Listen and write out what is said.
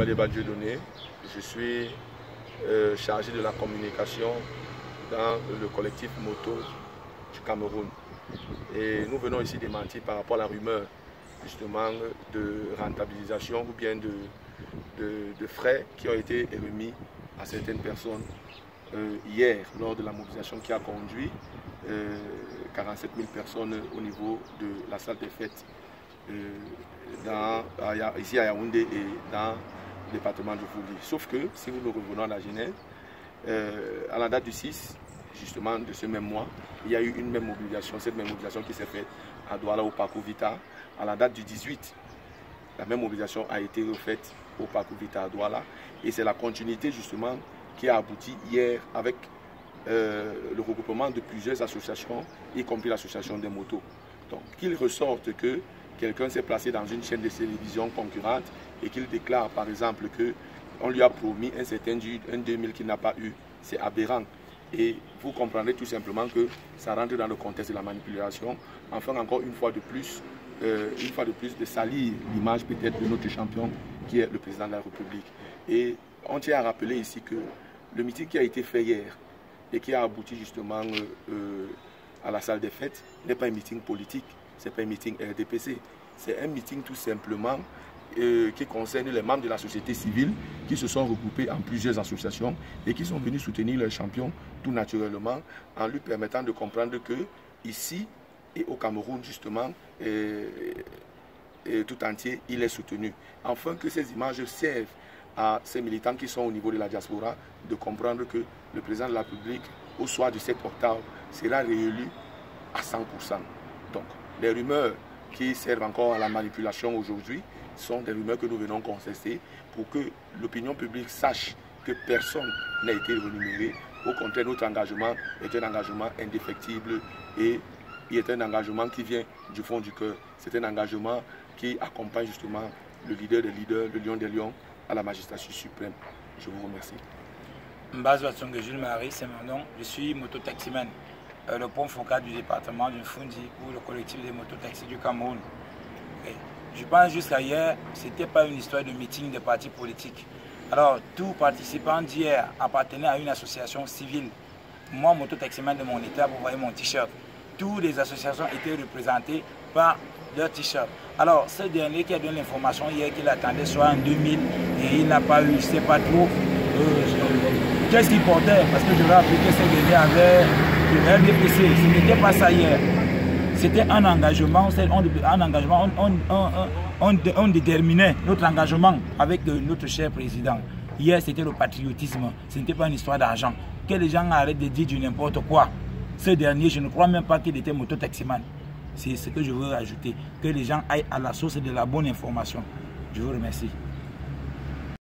Dieudonné, je suis chargé de la communication dans le collectif moto du Cameroun. Et nous venons ici démentir par rapport à la rumeur justement de rentabilisation ou bien de frais qui ont été remis à certaines personnes hier lors de la mobilisation qui a conduit 47 000 personnes au niveau de la salle des fêtes ici à Yaoundé et dans le département de Fouli. Sauf que si nous revenons à la genèse, à la date du 6 justement de ce même mois, il y a eu une même mobilisation, cette même mobilisation qui s'est faite à Douala au Parcours Vita. À la date du 18, la même mobilisation a été refaite au Parcours Vita à Douala et c'est la continuité justement qui a abouti hier avec le regroupement de plusieurs associations, y compris l'association des motos. Donc qu'il ressorte que quelqu'un s'est placé dans une chaîne de télévision concurrente et qu'il déclare par exemple qu'on lui a promis un certain 2000 qu'il n'a pas eu, c'est aberrant. Et vous comprendrez tout simplement que ça rentre dans le contexte de la manipulation, enfin encore une fois de plus de salir l'image peut-être de notre champion qui est le président de la République. Et on tient à rappeler ici que le meeting qui a été fait hier et qui a abouti justement à la salle des fêtes n'est pas un meeting politique, ce n'est pas un meeting RDPC, c'est un meeting tout simplement qui concerne les membres de la société civile qui se sont regroupés en plusieurs associations et qui sont venus soutenir leur champion tout naturellement en lui permettant de comprendre que ici et au Cameroun justement tout entier il est soutenu. Enfin que ces images servent à ces militants qui sont au niveau de la diaspora de comprendre que le président de la République au soir du 7 octobre sera réélu à 100%. Donc les rumeurs qui servent encore à la manipulation aujourd'hui sont des rumeurs que nous venons contester pour que l'opinion publique sache que personne n'a été rémunéré. Au contraire, notre engagement est un engagement indéfectible et il est un engagement qui vient du fond du cœur. C'est un engagement qui accompagne justement le leader des leaders, le lion des lions, à la magistrature suprême. Je vous remercie. Mbazwa Tsongue Jules Marie, c'est mon nom. Je suis mototaximan, le point focal du département du Fundi pour le collectif des mototaxis du Cameroun. Et je pense jusqu'à hier, ce n'était pas une histoire de meeting de partis politiques. Alors, tout participant d'hier appartenait à une association civile. Moi, mototaximan de mon état, vous voyez mon t-shirt. Toutes les associations étaient représentées par leur t-shirt. Alors, ce dernier qui a donné l'information hier qu'il attendait soit en 2000 et il n'a pas eu, je ne sais pas trop qu'est-ce qu'il portait, parce que je vais rappeler que ce dernier avait le RDPC. Ce n'était pas ça hier. C'était un engagement, on déterminait notre engagement avec notre cher président. Hier, c'était le patriotisme, ce n'était pas une histoire d'argent. Que les gens arrêtent de dire du n'importe quoi. Ce dernier, je ne crois même pas qu'il était mototaximan. C'est ce que je veux rajouter, que les gens aillent à la source de la bonne information. Je vous remercie.